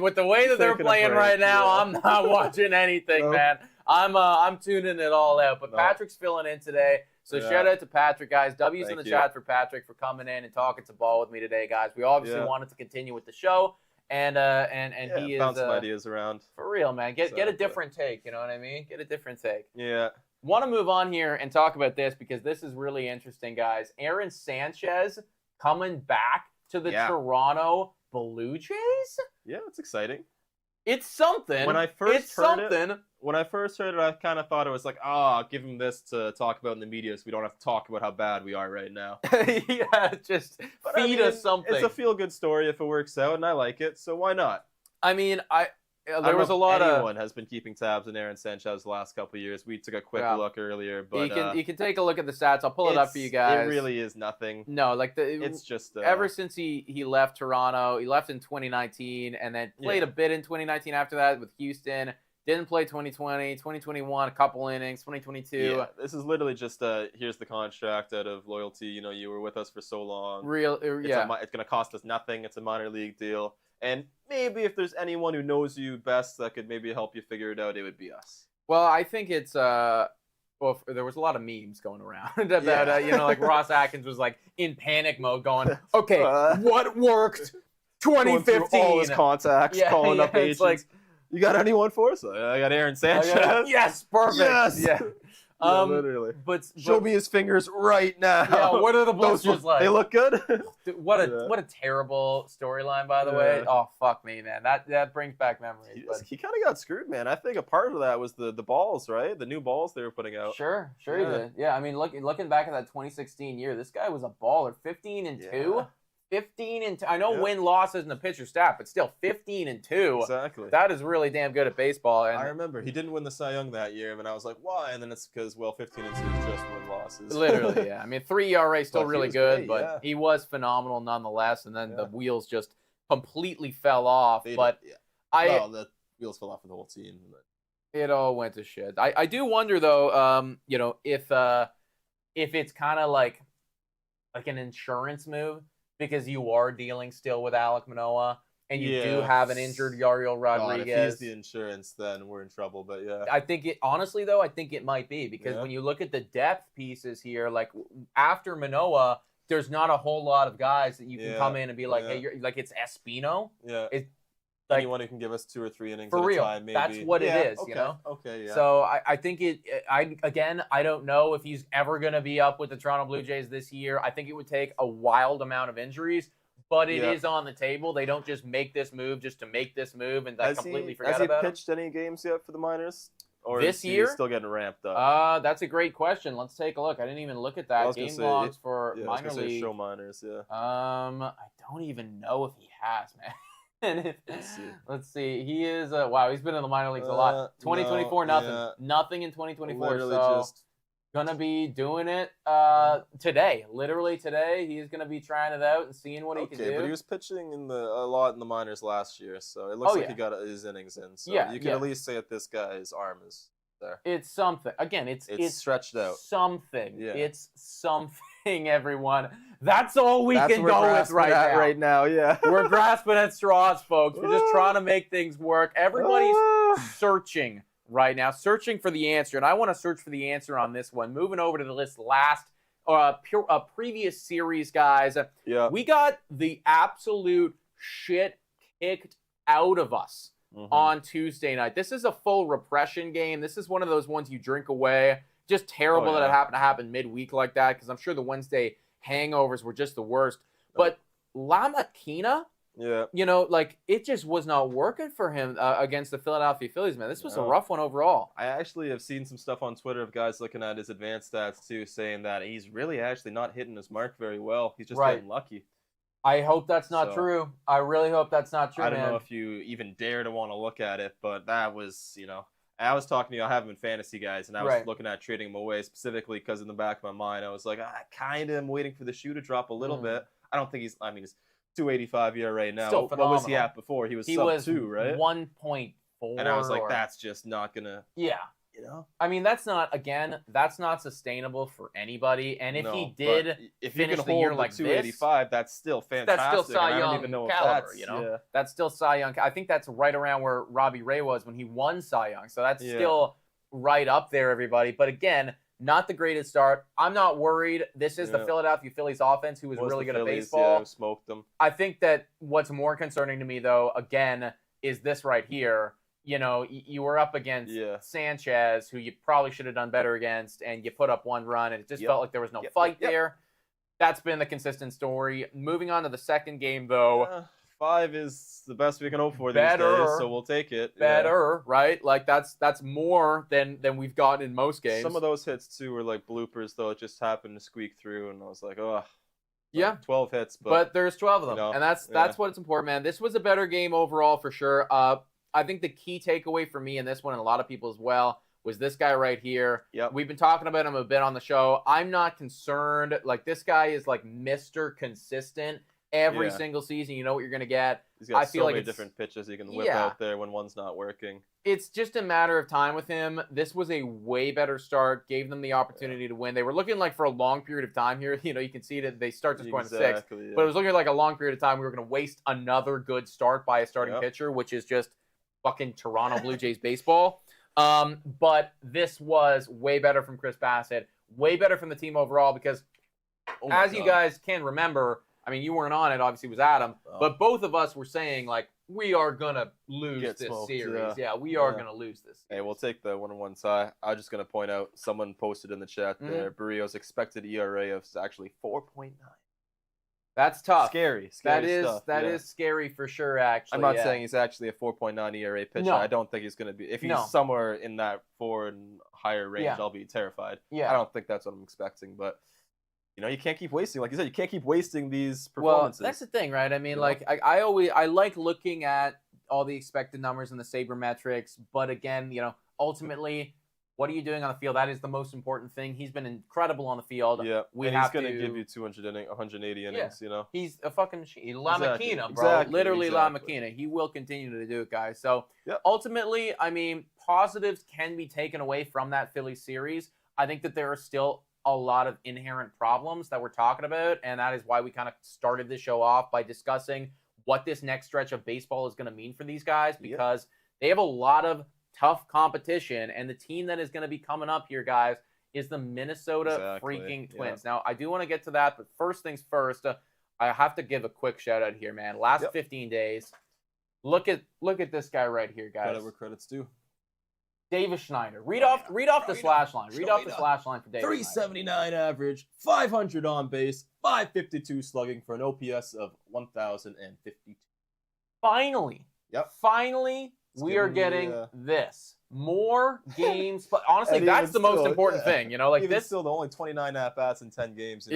With the way that they're playing right now, I'm not watching anything, man. I'm tuning it all out. But Patrick's filling in today. So shout out to Patrick, guys. W's in the chat for Patrick for coming in and talking some ball with me today, guys. We obviously wanted to continue with the show. And he is bounce some ideas around for real, man. Get a different take. You know what I mean? Get a different take. Yeah. Want to move on here and talk about this because this is really interesting, guys. Aaron Sanchez coming back to the Toronto Blue Jays? Yeah, it's exciting. It's something. When I first heard it, I kind of thought it was like, I'll give him this to talk about in the media so we don't have to talk about how bad we are right now. Yeah, just feed us something. It's a feel-good story if it works out, and I like it, so why not? I mean, there was a lot of... Anyone has been keeping tabs on Aaron Sanchez the last couple of years. We took a quick look earlier, but... You can take a look at the stats. I'll pull it up for you guys. It really is nothing. No, it's just... ever since he left Toronto, he left in 2019, and then played a bit in 2019 after that with Houston. Didn't play 2020, 2021, a couple innings, 2022. Yeah, this is literally just here's the contract out of loyalty. You were with us for so long. It's going to cost us nothing. It's a minor league deal. And maybe if there's anyone who knows you best that could maybe help you figure it out, it would be us. Well, I think it's there was a lot of memes going around about like Ross Atkins was like in panic mode, going, "Okay, what worked? 2015." Going through all his contacts, calling up agents. Like, you got anyone for us? I got Aaron Sanchez. Yes, perfect. Yes. Yeah. Literally. But show me his fingers right now. Yeah, what are the blisters like? They look good. Dude, what a terrible storyline, by the way. Oh, fuck me, man. That brings back memories. He kind of got screwed, man. I think a part of that was the balls, right? The new balls they were putting out. Sure he did. Yeah, I mean, looking back at that 2016 year, this guy was a baller. 15-2. 15-2. I know win-loss isn't a pitcher stat, but still 15-2. Exactly. That is really damn good at baseball. And I remember he didn't win the Cy Young that year, and I was like, why? And then it's because 15-2 is just win-losses. Literally, yeah. I mean, 3 ERA still really good, but he was phenomenal nonetheless. And then the wheels just completely fell off. The wheels fell off for the whole team. It all went to shit. I do wonder though, if it's kind of like an insurance move. Because you are dealing still with Alek Manoah, and you do have an injured Yariel Rodriguez. God, if he's the insurance, then we're in trouble. But yeah, I think it might be because when you look at the depth pieces here, like after Manoah, there's not a whole lot of guys that you can come in and be like, hey, you're like it's Espino. Yeah. Like, anyone who can give us 2 or 3 innings for at real. A time, maybe. That's what it is, okay. you know? Okay, yeah. So I think I don't know if he's ever going to be up with the Toronto Blue Jays this year. I think it would take a wild amount of injuries, but it is on the table. They don't just make this move just to make this move and completely forget about it. Has he pitched any games yet for the minors? Or this year? Still getting ramped up? That's a great question. Let's take a look. I didn't even look at that. Game logs for minor league. Show minors, yeah. I don't even know if he has, man. Let's see. He is he's been in the minor leagues a lot. 2024, nothing. Nothing in 2024. Literally just gonna be doing it today. Literally today. He's gonna be trying it out and seeing what he can do. Okay, but he was pitching a lot in the minors last year, so it looks like he got his innings in. So you can at least say that this guy's arm is there. It's something. Again, it's stretched out. Something. Yeah. It's something, everyone. That's all we can go with right now. Yeah. We're grasping at straws, folks. We're just trying to make things work. Everybody's searching right now, searching for the answer. And I want to search for the answer on this one. Moving over to this previous series, guys. Yeah. We got the absolute shit kicked out of us on Tuesday night. This is a full repression game. This is one of those ones you drink away. Just terrible that it happened to happen midweek like that, because I'm sure the Wednesday hangovers were just the worst. But Lamakina, it just was not working for him against the Philadelphia Phillies, man. This was a rough one overall. I actually have seen some stuff on Twitter of guys looking at his advanced stats too, saying that he's really actually not hitting his mark very well. He's just getting lucky. I hope that's not true. I really hope that's not true, I don't know if you even dare to want to look at it, but that was, I was talking to you, I have him in fantasy, guys, and I was looking at trading him away specifically because in the back of my mind, I was like, I kind of am waiting for the shoe to drop a little bit. I don't think he's 2.85 ERA now. Still what was he at before? He was sub 2, right? 1.4. And I was like, that's just not going to... Yeah. I mean, that's not sustainable for anybody. And if he did finish the year like 285, that's still fantastic. That's still Cy Young I don't even know caliber, if that's, That's still Cy Young. I think that's right around where Robbie Ray was when he won Cy Young. So that's still right up there, everybody. But again, not the greatest start. I'm not worried. This is the Philadelphia Phillies offense, who was really good at baseball. Yeah, smoked them. I think that what's more concerning to me, though, again, is this right here. you were up against Sanchez, who you probably should have done better against, and you put up one run, and it just felt like there was no fight there. That's been the consistent story. Moving on to the second game, though. 5 is the best we can hope for these days, so we'll take it. Better, right? Like, that's more than we've gotten in most games. Some of those hits, too, were like bloopers, though. It just happened to squeak through, and I was like, oh. Yeah. 12 hits. But there's 12 of them, and that's what's important, man. This was a better game overall, for sure. I think the key takeaway for me in this one, and a lot of people as well, was this guy right here. Yep. We've been talking about him a bit on the show. I'm not concerned. Like, this guy is like Mr. Consistent. Every single season, you know what you're going to get. He's got so many different pitches he can whip out there when one's not working. It's just a matter of time with him. This was a way better start. Gave them the opportunity to win. They were looking like for a long period of time here. You can see that they start just going to 6. But it was looking like a long period of time. We were going to waste another good start by a starting pitcher, which is just fucking Toronto Blue Jays baseball. But this was way better from Chris Bassett. Way better from the team overall because, as you guys can remember, I mean, you weren't on it, obviously it was Adam, but both of us were saying, like, we are going to lose this series. Yeah, we are going to lose this series. Hey, we'll take the 1-1 tie. I'm just going to point out, someone posted in the chat there, Barrios' expected ERA is actually 4.9. That's tough. Scary that stuff. That is scary for sure, actually. I'm not saying he's actually a 4.9 ERA pitcher. No. I don't think he's going to be. If he's somewhere in that 4 and higher range, I'll be terrified. I don't think that's what I'm expecting, but... you can't keep wasting, like you said, you can't keep wasting these performances. Well, that's the thing, right? I mean, like, I like looking at all the expected numbers and the sabermetrics, but again, ultimately, what are you doing on the field? That is the most important thing. He's been incredible on the field. Yeah, he's going to give you 180 innings, He's a fucking La Maquina, bro. Literally La Maquina. He will continue to do it, guys. So, ultimately, I mean, positives can be taken away from that Phillies series. I think that there are still a lot of inherent problems that we're talking about, and that is why we kind of started this show off by discussing what this next stretch of baseball is going to mean for these guys, because they have a lot of tough competition, and the team that is going to be coming up here, guys, is the Minnesota freaking Twins. Now, I do want to get to that, but first things first, I have to give a quick shout out here, man. Last 15 days, look at this guy right here, guys. Credit where credit's due. Davis Schneider. Read off the slash line. Read off the slash line for Davis. 379 average, 500 on base, 552 slugging for an OPS of 1,052. Finally. Finally, we are getting this. More games, but honestly, that's the most important thing. Like even this. Still the only 29 at bats in 10 games.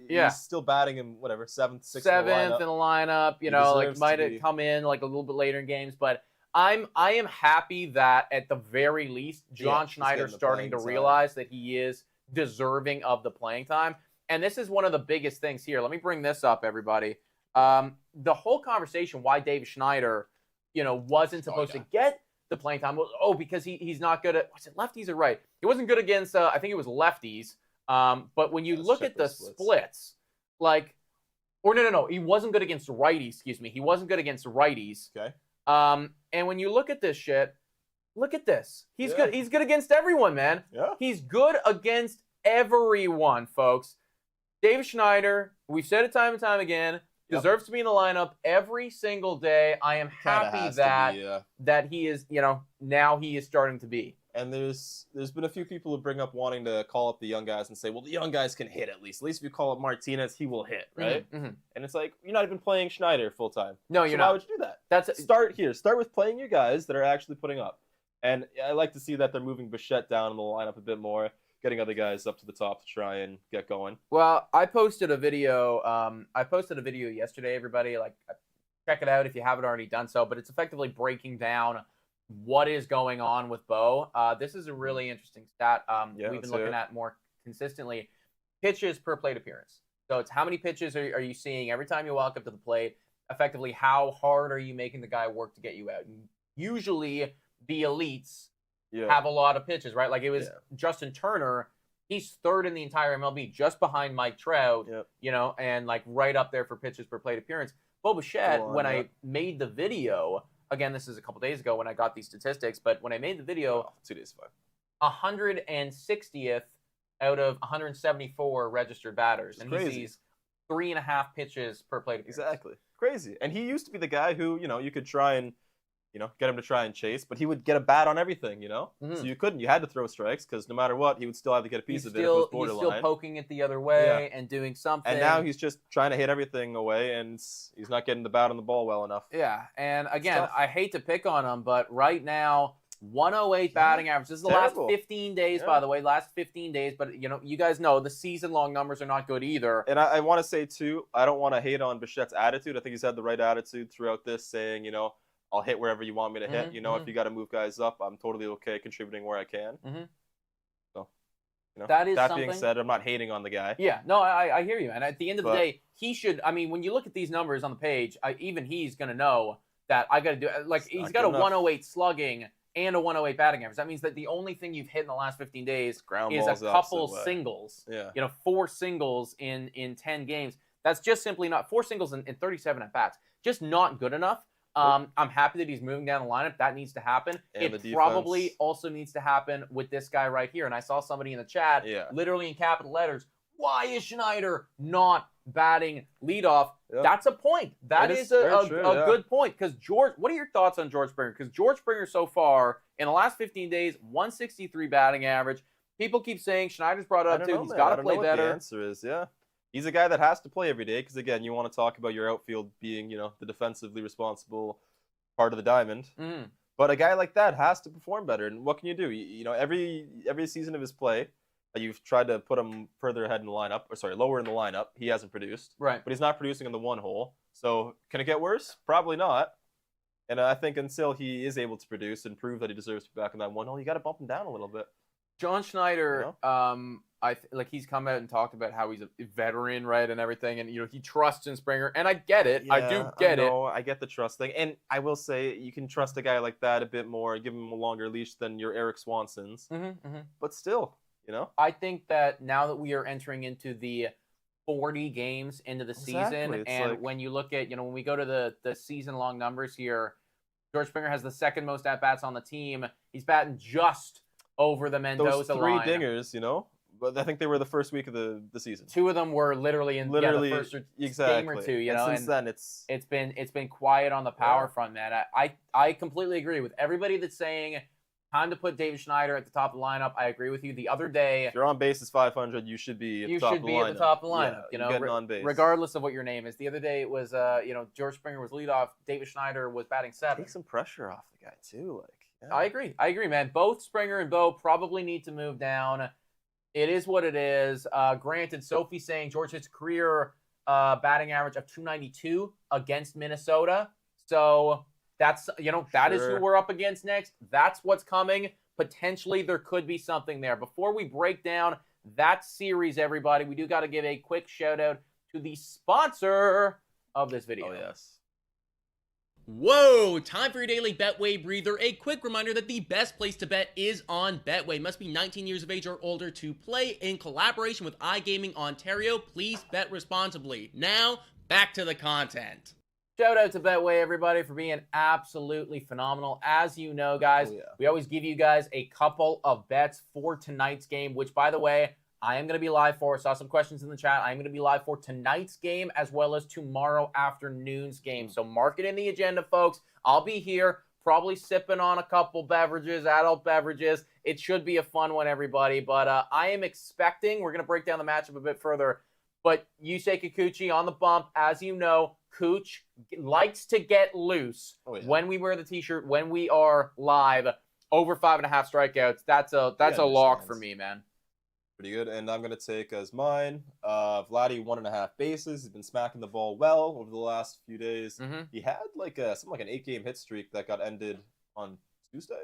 He's still batting him seventh, sixth in the lineup. Like might have come in like a little bit later in games, but. I am happy that at the very least, John Schneider is starting to realize that he is deserving of the playing time. And this is one of the biggest things here. Let me bring this up, everybody. The whole conversation why Davis Schneider, wasn't supposed to get the playing time was, because he's not good at, was it lefties or right? He wasn't good against, I think it was lefties. But when you look at the splits, like, or no, he wasn't good against righties, excuse me. He wasn't good against righties. Okay. And when you look at this shit, look at this. He's good. He's good against everyone, man. Yeah. He's good against everyone, folks. Davis Schneider, we've said it time and time again, deserves to be in the lineup every single day. I am happy that he is, now he is starting to be. And there's been a few people who bring up wanting to call up the young guys and say, well, the young guys can hit at least. At least if you call up Martinez, he will hit, right? Mm-hmm. And it's like, you're not even playing Schneider full time. No, you're not. Why would you do that? Start here. Start with playing your guys that are actually putting up. And I like to see that they're moving Bichette down in the lineup a bit more, getting other guys up to the top to try and get going. Well, I posted a video. Yesterday, everybody. Like, check it out if you haven't already done so. But it's effectively breaking down what is going on with Bo. This is a really interesting stat we've been looking at more consistently. Pitches per plate appearance. So it's how many pitches are you seeing every time you walk up to the plate? Effectively, how hard are you making the guy work to get you out? And usually, the elites have a lot of pitches, right? Like it was Justin Turner. He's third in the entire MLB, just behind Mike Trout, and like right up there for pitches per plate appearance. Bo Bichette, when I made the video, again, this is a couple days ago when I got these statistics, but when I made the video, 2 days ago, 160th out of 174 registered batters, and crazy. He sees 3.5 pitches per plate appearance. Exactly, crazy. And he used to be the guy who you could try and get him to try and chase, but he would get a bat on everything, Mm-hmm. So you had to throw strikes because no matter what, he would still have to get a piece of it if it was borderline. He's still poking it the other way and doing something. And now he's just trying to hit everything away, and he's not getting the bat on the ball well enough. Yeah, and again, I hate to pick on him, but right now, 108 batting average. This is the Terrible. last 15 days, by the way, last 15 days. But, you guys know the season-long numbers are not good either. And I want to say, too, I don't want to hate on Bichette's attitude. I think he's had the right attitude throughout this, saying, I'll hit wherever you want me to hit. If you got to move guys up, I'm totally okay contributing where I can. Mm-hmm. So, that being said, I'm not hating on the guy. Yeah, no, I hear you. And at the end of the day, he should. I mean, when you look at these numbers on the page, even he's going to know that I got to do it. Like, he's got a 108 slugging and a 108 batting average. That means that the only thing you've hit in the last 15 days is a couple singles. Yeah. 4 singles in 10 games. That's just simply not 4 singles in 37 at bats. Just not good enough. I'm happy that he's moving down the lineup. That needs to happen. And it probably also needs to happen with this guy right here. And I saw somebody in the chat, literally in capital letters, why is Schneider not batting leadoff? Yep. That's a point. That is a good point. Because George, what are your thoughts on George Springer? Because George Springer so far, in the last 15 days, 163 batting average. People keep saying Schneider's brought it up too. He's got to play better. The answer is, he's a guy that has to play every day because, again, you want to talk about your outfield being, the defensively responsible part of the diamond. Mm. But a guy like that has to perform better. And what can you do? Every season of his play, you've tried to put him further ahead in the lineup, lower in the lineup. He hasn't produced. Right. But he's not producing in the one hole. So can it get worse? Probably not. And I think until he is able to produce and prove that he deserves to be back in that one hole, you got to bump him down a little bit. John Schneider, he's come out and talked about how he's a veteran, right, and everything, and he trusts in Springer, and I get it. I do get it. I get the trust thing, and I will say you can trust a guy like that a bit more, give him a longer leash than your Eric Swansons. But still, I think that now that we are entering into the 40 games into the season, and when you look at when we go to the season-long numbers here, George Springer has the second most at bats on the team. He's batting just over the Mendoza line. 3 dingers, but I think they were the first week of the season. 2 of them were literally in the first game or 2. And since then, it's been quiet on the power front, man. I completely agree with everybody that's saying time to put David Schneider at the top of the lineup. I agree with you. The other day, if you're on base is 500, you should be at the top of the lineup. At the top of the lineup. Getting on base, regardless of what your name is. The other day it was George Springer was leadoff. David Schneider was batting 7th. Take some pressure off the guy too. I agree, man. Both Springer and Bo probably need to move down. It is what it is. Granted, Sophie's saying George hits career batting average of 292 against Minnesota. So that's that is who we're up against next. That's what's coming. Potentially there could be something there. Before we break down that series, everybody, we do got to give a quick shout out to the sponsor of this video. Oh yes. Whoa, time for your daily BetWay Breather. A quick reminder that the best place to bet is on BetWay. Must be 19 years of age or older to play. In collaboration with iGaming Ontario, please bet responsibly. Now, back to the content. Shout out to BetWay, everybody, for being absolutely phenomenal. As you know, guys, we always give you guys a couple of bets for tonight's game, which, by the way, I am going to be live for. I saw some questions in the chat. I'm going to be live for tonight's game as well as tomorrow afternoon's game. So mark it in the agenda, folks. I'll be here probably sipping on a couple beverages, adult beverages. It should be a fun one, everybody. But I am expecting, we're going to break down the matchup a bit further, but Yusei Kikuchi on the bump. As you know, Cooch likes to get loose when we wear the t-shirt, when we are live. Over 5.5 strikeouts. That's a lock for me, man. Pretty good, and I'm going to take as mine, Vladdy 1.5 bases. He's been smacking the ball well over the last few days. He had something like an 8-game hit streak that got ended on Tuesday,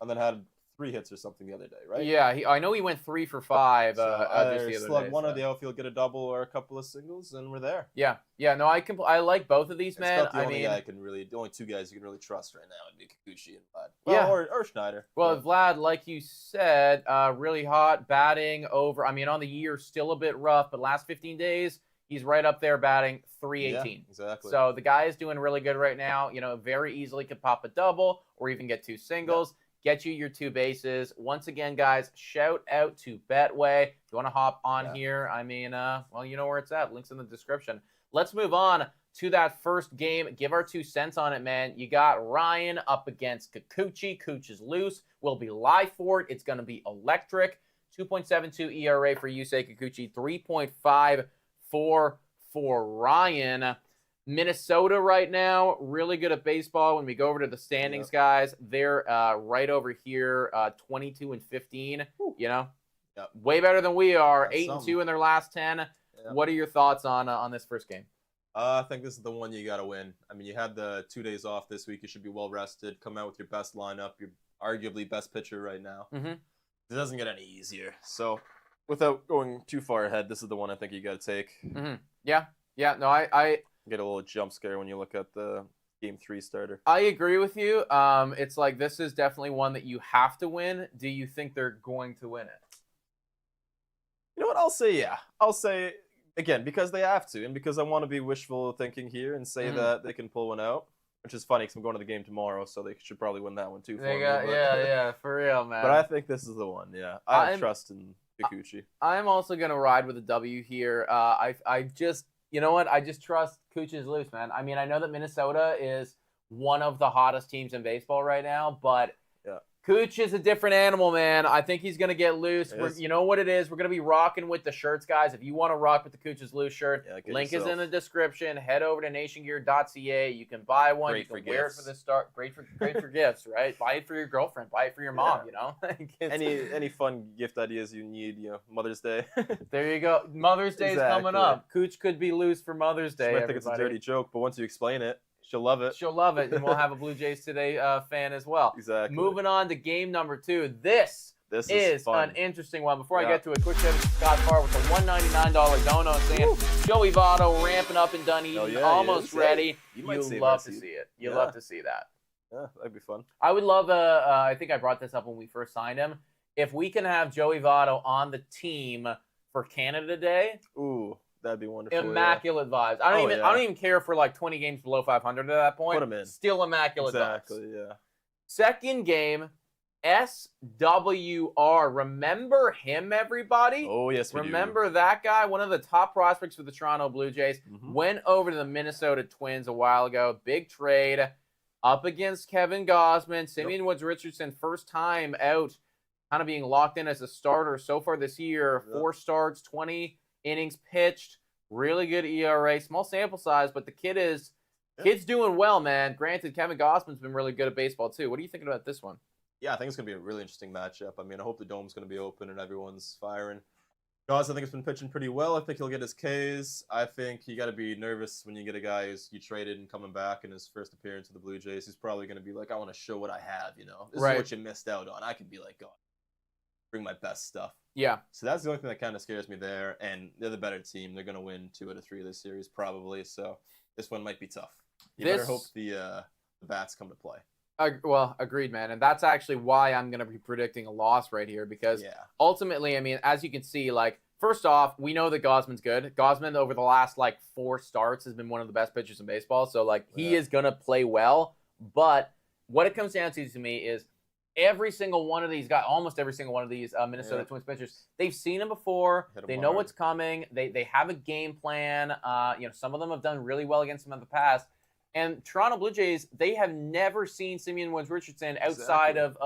and then had 3 hits or something the other day, right? Yeah, I know he went 3 for 5 just the other slug day. One of the outfield, get a double or a couple of singles, and we're there. Yeah. No, I like both of these, man. The only 2 guys you can really trust right now would be Kikuchi and Vlad. Or Schneider. Well, Vlad, like you said, really hot, batting over. I mean, on the year, still a bit rough, but last 15 days, he's right up there batting 318. Yeah, exactly. So the guy is doing really good right now. Very easily could pop a double or even get 2 singles. Get you your 2 bases. Once again, guys, shout out to BetWay. If you want to hop on here, I mean, you know where it's at. Links in the description. Let's move on to that first game. Give our 2 cents on it, man. You got Ryan up against Kikuchi. Cooch is loose. We'll be live for it. It's going to be electric. 2.72 ERA for Yusei Kikuchi. 3.54 for Ryan. Minnesota right now, really good at baseball. When we go over to the standings, guys, they're right over here, 22-15. You know, way better than we are. 8-2 in their last 10. What are your thoughts on this first game? I think this is the one you got to win. I mean, you had the 2 days off this week. You should be well rested. Come out with your best lineup. Your arguably best pitcher right now. It doesn't get any easier. So, without going too far ahead, this is the one I think you got to take. Yeah. No, I get a little jump scare when you look at the Game 3 starter. I agree with you. It's like this is definitely one that you have to win. Do you think they're going to win it? You know what? I'll say yeah. I'll say, again, because they have to, and because I want to be wishful thinking here and say that they can pull one out, which is funny because I'm going to the game tomorrow, so they should probably win that one too. Yeah, for real, man. But I think this is the one, I have trust in Kikuchi. I'm also going to ride with a W here. I just... You know what? I just trust Cooch is loose, man. I mean, I know that Minnesota is one of the hottest teams in baseball right now, but Cooch is a different animal, man. I think he's going to get loose. You know what it is? We're going to be rocking with the shirts, guys. If you want to rock with the Cooch is loose shirt, link is in the description. Head over to nationgear.ca. You can buy one. You can wear it for the start. Great for gifts, right? Buy it for your girlfriend. Buy it for your mom, you know? Any fun gift ideas you need, Mother's Day. There you go. Mother's Day is coming up. Cooch could be loose for Mother's Day. I think it's a dirty joke, but once you explain it, she'll love it. She'll love it, and we'll have a Blue Jays Today fan as well. Exactly. Moving on to game number 2. This is fun. an interesting one. Before I get to it, quick shout out to Scott Farr with a $199 dono saying, Joey Votto ramping up in Dunedin, almost ready. You love to see it. You love to see that. Yeah, that'd be fun. I would love, I think I brought this up when we first signed him, if we can have Joey Votto on the team for Canada Day. Ooh. That'd be wonderful. Immaculate vibes. I don't even care for like 20 games below 500 at that point. Put him in. Still immaculate vibes. Exactly, yeah. Second game, SWR. Remember him, everybody? Oh, yes, Remember that guy? One of the top prospects for the Toronto Blue Jays. Went over to the Minnesota Twins a while ago. Big trade. Up against Kevin Gausman. Simeon Woods-Richardson, first time out, kind of being locked in as a starter so far this year. 4 starts, 20 innings pitched, really good ERA, small sample size, but the kid's doing well, man. Granted, Kevin Gausman's been really good at baseball too. What are you thinking about this one? Yeah, I think it's going to be a really interesting matchup. I mean, I hope the dome's going to be open and everyone's firing. Gauss, I think, has been pitching pretty well. I think he'll get his Ks. I think you got to be nervous when you get a guy who's you traded and coming back in his first appearance with the Blue Jays. He's probably going to be like, I want to show what I have, This is what you missed out on. I could be like, God, bring my best stuff. Yeah. So that's the only thing that kind of scares me there. And they're the better team. They're going to win 2 out of 3 of this series probably. So this one might be tough. You better hope the bats come to play. Well, agreed, man. And that's actually why I'm going to be predicting a loss right here. Because ultimately, I mean, as you can see, like, first off, we know that Gausman's good. Gausman, over the last, 4 starts, has been one of the best pitchers in baseball. So, he is going to play well. But what it comes down to me is, every single one of these guys, almost every single one of these Minnesota Twins pitchers, they've seen him before. They know what's coming. They have a game plan. Some of them have done really well against them in the past. And Toronto Blue Jays, they have never seen Simeon Woods-Richardson outside of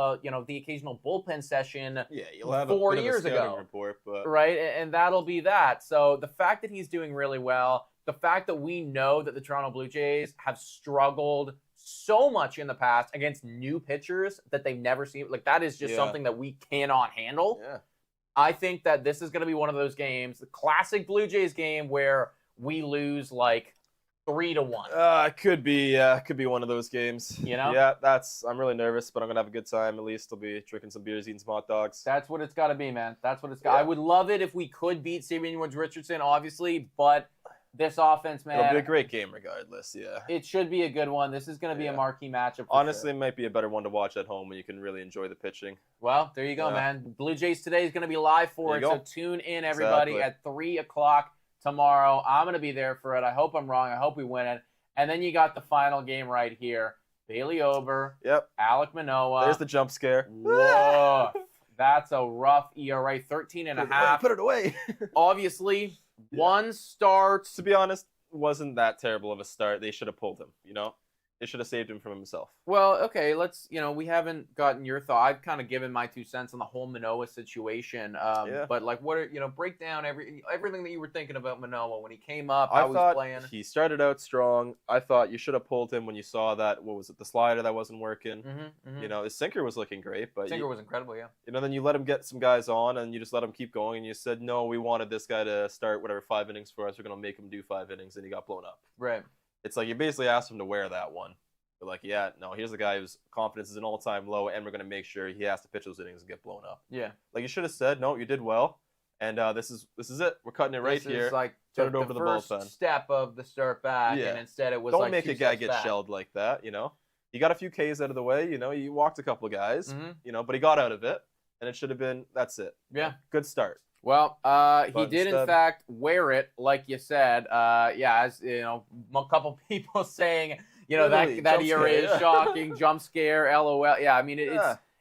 the occasional bullpen session. Yeah, you'll have 4 years ago, report, but... right? And that'll be that. So the fact that he's doing really well, the fact that we know that the Toronto Blue Jays have struggled so much in the past against new pitchers that they've never seen. That is just something that we cannot handle. Yeah. I think that this is going to be one of those games, the classic Blue Jays game where we lose 3-1. It could be one of those games. Yeah, I'm really nervous, but I'm going to have a good time. At least I'll be drinking some beers, eating some hot dogs. That's what it's got to be, man. That's what it's got. I would love it if we could beat Simeon Woods-Richardson, obviously, but this offense, man. It'll be a great game regardless, It should be a good one. This is going to be a marquee matchup. Honestly, it might be a better one to watch at home when you can really enjoy the pitching. Well, there you go, man. Blue Jays Today is going to be live for it, so tune in, everybody, at 3 o'clock tomorrow. I'm going to be there for it. I hope I'm wrong. I hope we win it. And then you got the final game right here. Bailey Ober. Yep. Alek Manoah. There's the jump scare. Whoa. That's a rough ERA, 13.5. Put it away. Obviously, one start. To be honest, wasn't that terrible of a start. They should have pulled him, you know? They should have saved him from himself. Well, okay, let's, we haven't gotten your thought. I've kind of given my 2 cents on the whole Manoah situation. But, like, what are, break down everything that you were thinking about Manoah when he came up, how he was playing. He started out strong. I thought you should have pulled him when you saw that, what was it, the slider that wasn't working. His sinker was looking great. But sinker was incredible, yeah. Then you let him get some guys on, and you just let him keep going, and you said, no, we wanted this guy to start whatever 5 innings for us. We're going to make him do 5 innings, and he got blown up. Right. It's like you basically asked him to wear that one. But like, yeah, no, here's a guy whose confidence is an all-time low, and we're going to make sure he has to pitch those innings and get blown up. Yeah. Like, you should have said, no, you did well, and this is it. We're cutting it right here. This is like turn it over to the bullpen. First step of the start back, and instead it was Don't like make a guy get shelled like that, You got a few Ks out of the way, You walked a couple of guys, but he got out of it, and it should have been, that's it. Yeah. Good start. Well, he did in fact wear it, like you said. As a couple people saying, that ERA is shocking, jump scare, LOL. Yeah, I mean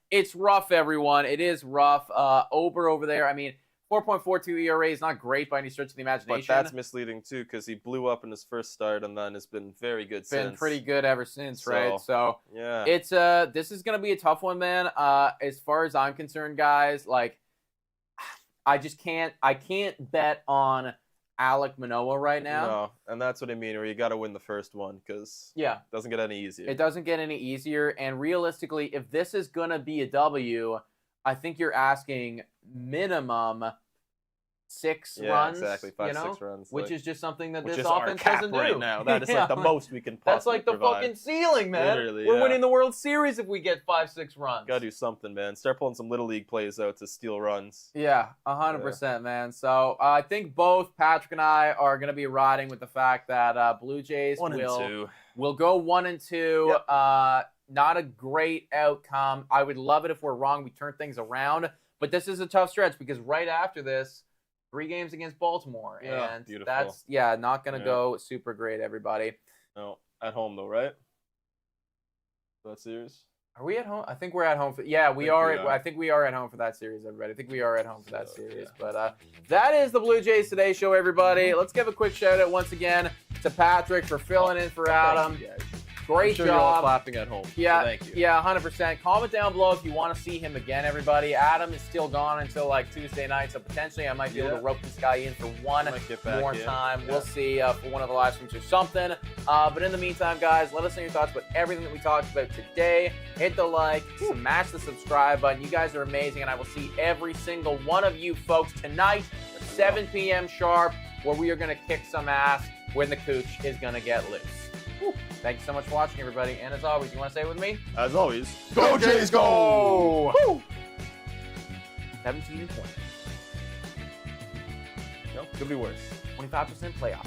it's rough, everyone. It is rough. Ober over there. I mean, 4.42 ERA is not great by any stretch of the imagination. But that's misleading too, because he blew up in his first start and then has been very good since. Been pretty good ever since, right? So yeah, it's this is gonna be a tough one, man. As far as I'm concerned, guys, like. I can't bet on Alek Manoah right now. No, and that's what I mean, where you got to win the first one, because it doesn't get any easier. It doesn't get any easier, and realistically, if this is going to be a W, I think you're asking minimum 6 runs. Exactly, 5-6 runs. Which is just something that this is offense doesn't do. Right now. That is like the most we can possibly That's like the provide. fucking ceiling, man. Literally, We're winning the World Series if we get 5-6 runs. Gotta do something, man. Start pulling some Little League plays out to steal runs. Yeah, 100%, man. So I think both Patrick and I are going to be riding with the fact that Blue Jays will go 1-2. Yep. Not a great outcome. I would love it if we're wrong. We turn things around. But this is a tough stretch because right after this, 3 games against Baltimore. Yeah, and beautiful. That's, not going to go super great, everybody. No, at home, though, right? That series? Are we at home? I think we're at home. We are. I think we are at home for that series, everybody. I think we are at home for that series. Yeah. But that is the Blue Jays Today Show, everybody. Let's give a quick shout-out once again to Patrick for filling in for Adam. Great job. You're all clapping at home. Yeah, so thank you. Yeah, 100%. Comment down below if you want to see him again, everybody. Adam is still gone until like Tuesday night, so potentially I might be able to rope this guy in for one more time. Yeah. We'll see for one of the live streams or something. But in the meantime, guys, let us know your thoughts about everything that we talked about today. Hit the like, smash the subscribe button. You guys are amazing, and I will see every single one of you folks tonight, 7 p.m. sharp, where we are going to kick some ass when the cooch is going to get loose. Thank you so much for watching, everybody. And as always, you want to say it with me? As always, go Jays, go! Woo! 17-20. No, could be worse. 25% playoff.